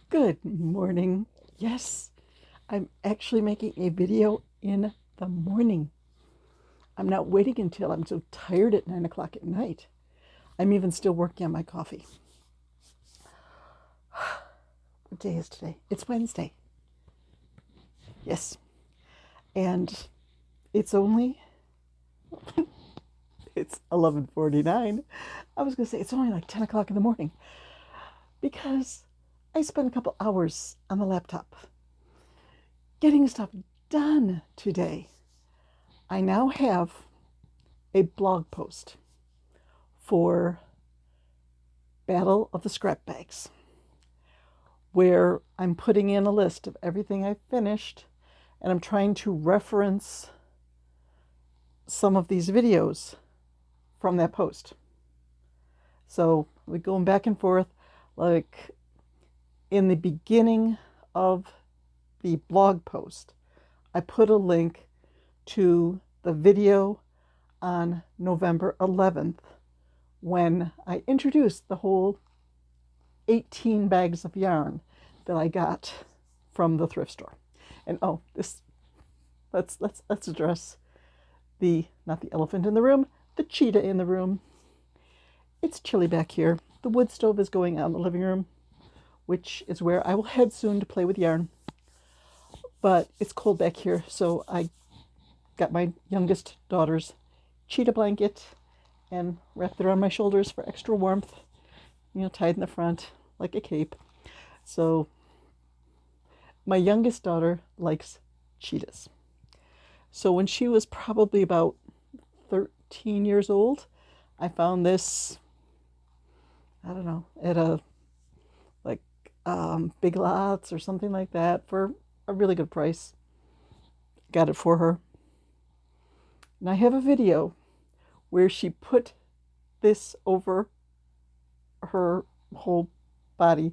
Good morning. Yes, I'm actually making a video in the morning. I'm not waiting until I'm so tired at 9 o'clock at night. I'm even still working on my coffee. What day is today? It's Wednesday. Yes. And it's only, it's 11:49. I was going to say it's only like 10 o'clock in the morning because I spent a couple hours on the laptop getting stuff done today. I now have a blog post for Battle of the Scrap Bags, where I'm putting in a list of everything I've finished, and I'm trying to reference some of these videos from that post. So we're going back and forth. Like in the beginning of the blog post, I put a link to the video on November 11th when I introduced the whole 18 bags of yarn that I got from the thrift store. And let's address the not the elephant in the room, the cheetah in the room. It's chilly back here. The wood stove is going out in the living room, which is where I will head soon to play with yarn. But it's cold back here, so I got my youngest daughter's cheetah blanket and wrapped it around my shoulders for extra warmth, tied in the front like a cape. So my youngest daughter likes cheetahs. So when she was probably about 13 years old, I found this, I don't know, at a Big Lots or something like that for a really good price. Got it for her. And I have a video where she put this over her whole body,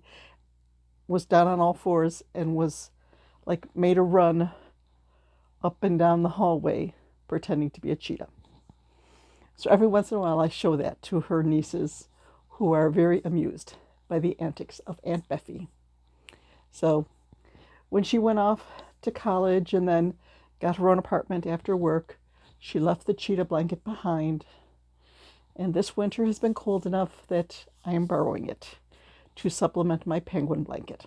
was down on all fours, and was made a run up and down the hallway pretending to be a cheetah. So every once in a while I show that to her nieces, who are very amused by the antics of Aunt Beffy. So when she went off to college and then got her own apartment after work, she left the cheetah blanket behind. And this winter has been cold enough that I am borrowing it to supplement my penguin blanket.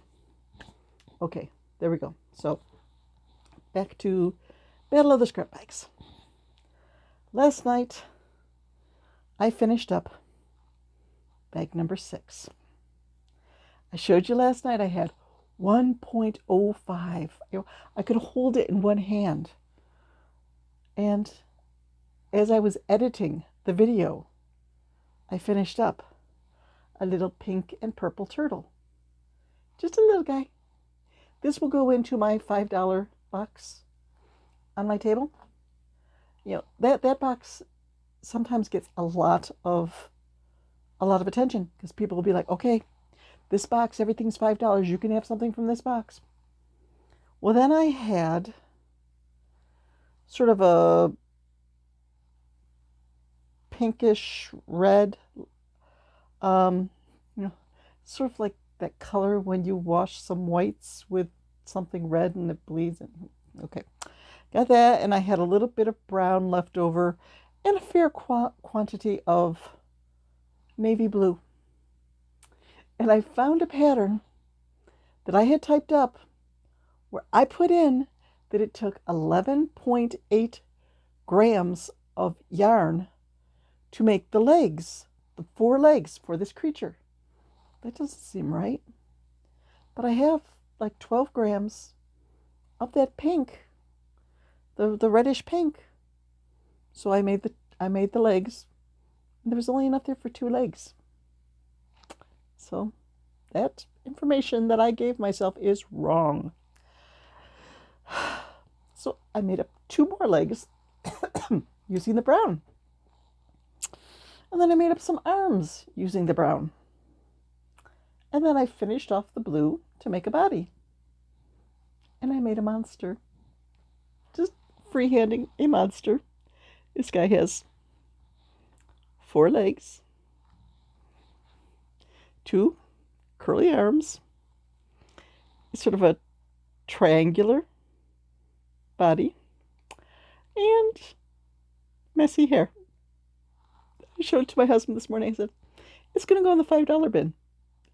Okay, there we go. So back to Battle of the Scrap Bags. Last night, I finished up bag number 6. I showed you last night I had 1.05. I could hold it in one hand. And as I was editing the video, I finished up a little pink and purple turtle. Just a little guy. This will go into my $5 box on my table. That box sometimes gets a lot of attention because people will be like, okay, this box, everything's $5. You can have something from this box. Well, then I had sort of a pinkish red, sort of like that color when you wash some whites with something red and it bleeds. Okay, got that, and I had a little bit of brown left over and a fair quantity of navy blue. And I found a pattern that I had typed up where I put in that it took 11.8 grams of yarn to make the legs, the 4 legs for this creature. That doesn't seem right. But I have 12 grams of that pink, the reddish pink. So I made the legs, and there was only enough there for 2 legs. So that information that I gave myself is wrong. So I made up 2 more legs using the brown. And then I made up some arms using the brown. And then I finished off the blue to make a body. And I made a monster. Just freehanding a monster. This guy has 4 legs, 2 curly arms, sort of a triangular body and messy hair. I showed it to my husband this morning. I said, it's going to go in the $5 bin.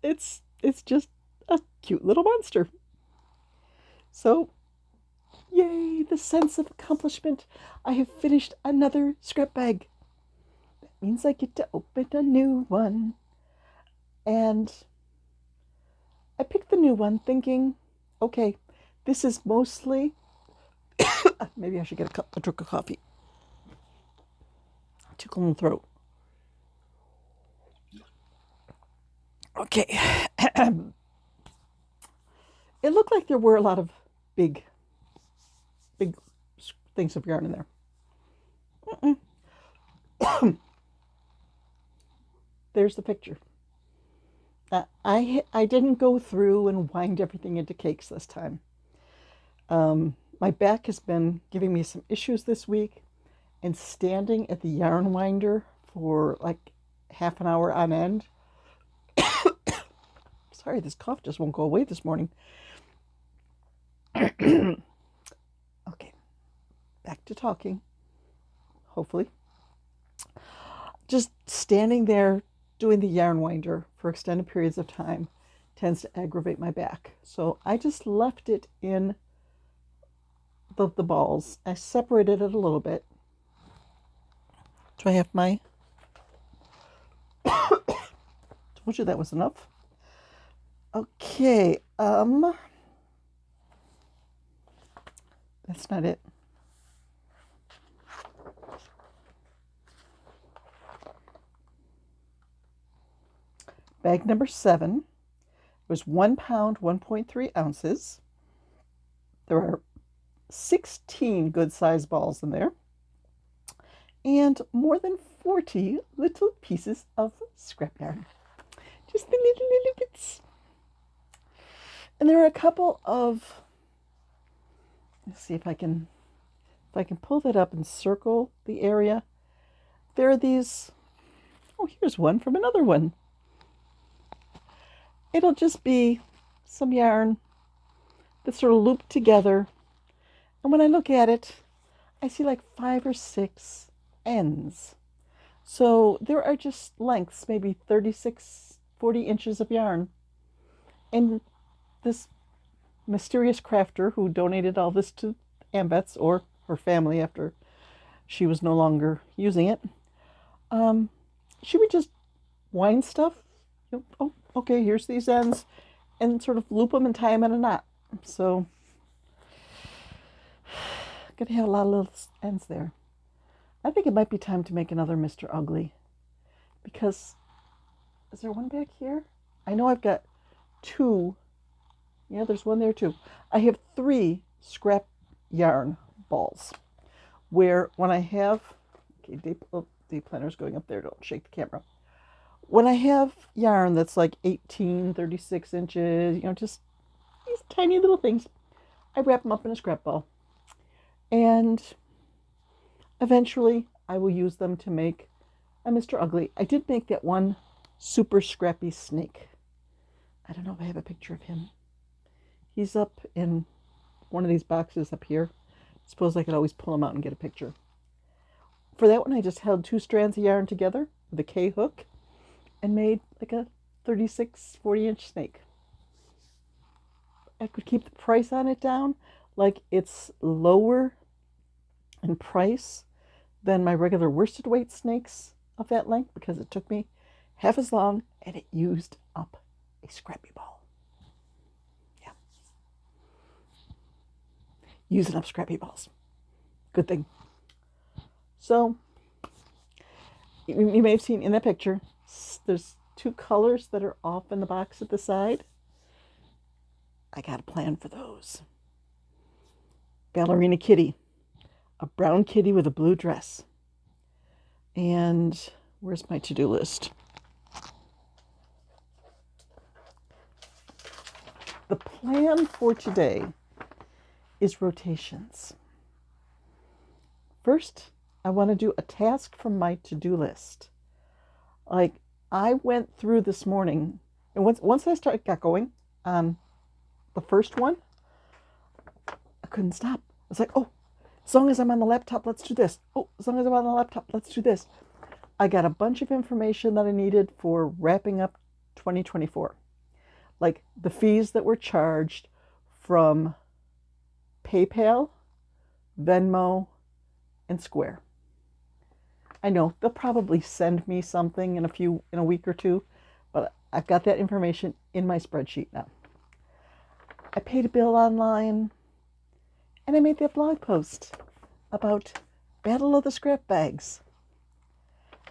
It's just a cute little monster. So, yay, the sense of accomplishment. I have finished another scrap bag. That means I get to open a new one. And I picked the new one thinking, okay, this is mostly, maybe I should get a drink of coffee. Tickle in the throat. Okay. It looked like there were a lot of big things of yarn in there. There's the picture. I didn't go through and wind everything into cakes this time. My back has been giving me some issues this week, and standing at the yarn winder for like half an hour on end. Sorry, this cough just won't go away this morning. Okay, back to talking, hopefully. Just standing there doing the yarn winder for extended periods of time tends to aggravate my back. So I just left it in the balls. I separated it a little bit. Do I have my... Told you that was enough. Okay, that's not it. Bag number 7 was 1 pound, 1.3 ounces. There are 16 good size balls in there, and more than 40 little pieces of scrap yarn. Just the little bits. And there are a couple of, let's see if I can pull that up and circle the area. There are these, oh, here's one from another one. It'll just be some yarn that's sort of looped together. And when I look at it, I see like 5 or 6 ends. So there are just lengths, maybe 36, 40 inches of yarn. And this mysterious crafter who donated all this to Ambets or her family after she was no longer using it, she would just wind stuff. Oh, okay, here's these ends, and sort of loop them and tie them in a knot. So, gonna have a lot of little ends there. I think it might be time to make another Mr. Ugly, because, is there one back here? I know I've got 2. Yeah, there's one there too. I have 3 scrap yarn balls, where when I have, okay, day planner's going up there, don't shake the camera. When I have yarn that's like 18, 36 inches, just these tiny little things, I wrap them up in a scrap ball. And eventually I will use them to make a Mr. Ugly. I did make that one super scrappy snake. I don't know if I have a picture of him. He's up in one of these boxes up here. I suppose I could always pull him out and get a picture. For that one, I just held 2 strands of yarn together with a K hook and made like a 36, 40-inch snake. I could keep the price on it down, like it's lower in price than my regular worsted weight snakes of that length, because it took me half as long and it used up a scrappy ball. Yeah. Using up scrappy balls. Good thing. So, you may have seen in that picture, there's 2 colors that are off in the box at the side. I got a plan for those. Ballerina Kitty. A brown kitty with a blue dress. And where's my to-do list? The plan for today is rotations. First, I want to do a task from my to-do list. I went through this morning, and once I got going on the first one, I couldn't stop. I was like, oh, as long as I'm on the laptop, let's do this. Oh, as long as I'm on the laptop, let's do this. I got a bunch of information that I needed for wrapping up 2024. Like the fees that were charged from PayPal, Venmo, and Square. I know they'll probably send me something in a week or two, but I've got that information in my spreadsheet now. I paid a bill online, and I made that blog post about Battle of the Scrap Bags.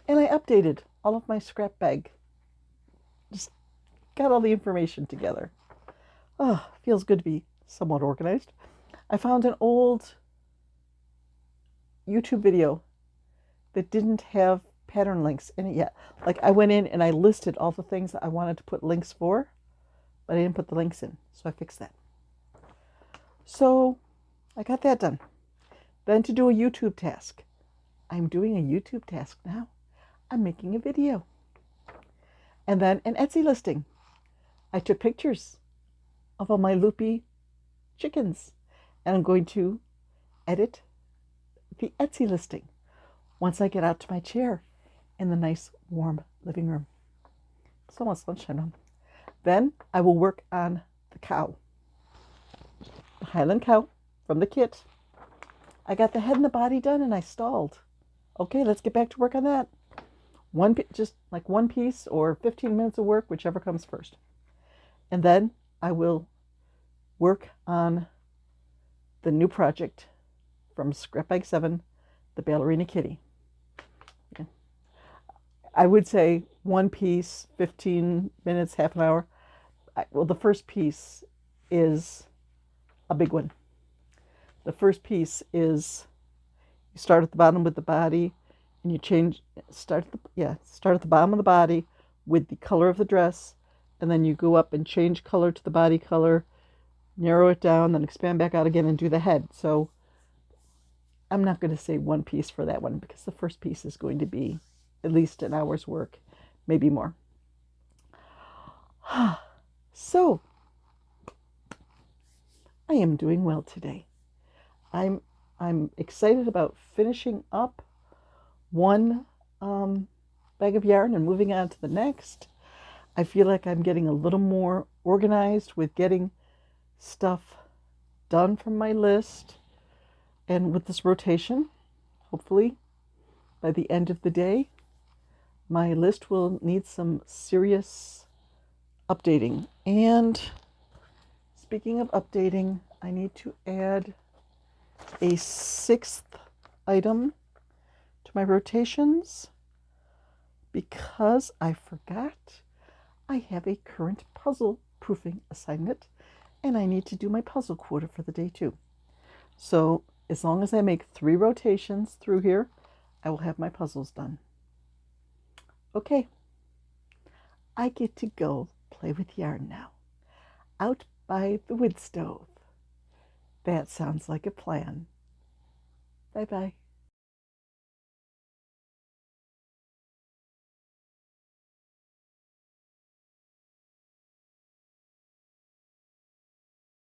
And I updated all of my scrap bag. Just got all the information together. Oh, feels good to be somewhat organized. I found an old YouTube video that didn't have pattern links in it yet. Like I went in and I listed all the things that I wanted to put links for, but I didn't put the links in. So I fixed that. So I got that done. Then to do a YouTube task. I'm doing a YouTube task now. I'm making a video. And then an Etsy listing. I took pictures of all my loopy chickens. And I'm going to edit the Etsy listing once I get out to my chair in the nice warm living room. It's almost lunchtime now. Then I will work on the cow. The Highland cow from the kit. I got the head and the body done and I stalled. Okay, let's get back to work on that. Just like one piece or 15 minutes of work, whichever comes first. And then I will work on the new project from Scrap Bag 7, the Ballerina Kitty. Okay. I would say one piece, 15 minutes, half an hour. Well, the first piece is a big one. The first piece is you start at the bottom with the body and you start at the bottom of the body with the color of the dress, and then you go up and change color to the body color, narrow it down, then expand back out again and do the head. So I'm not going to say one piece for that one because the first piece is going to be at least an hour's work, maybe more. So I am doing well today. I'm excited about finishing up one bag of yarn and moving on to the next. I feel like I'm getting a little more organized with getting stuff done from my list. And with this rotation, hopefully by the end of the day, my list will need some serious updating. And speaking of updating, I need to add a 6th item to my rotations because I forgot I have a current puzzle proofing assignment and I need to do my puzzle quota for the day too. So as long as I make 3 rotations through here, I will have my puzzles done. Okay, I get to go play with yarn now, out by the wood stove. That sounds like a plan. Bye-bye.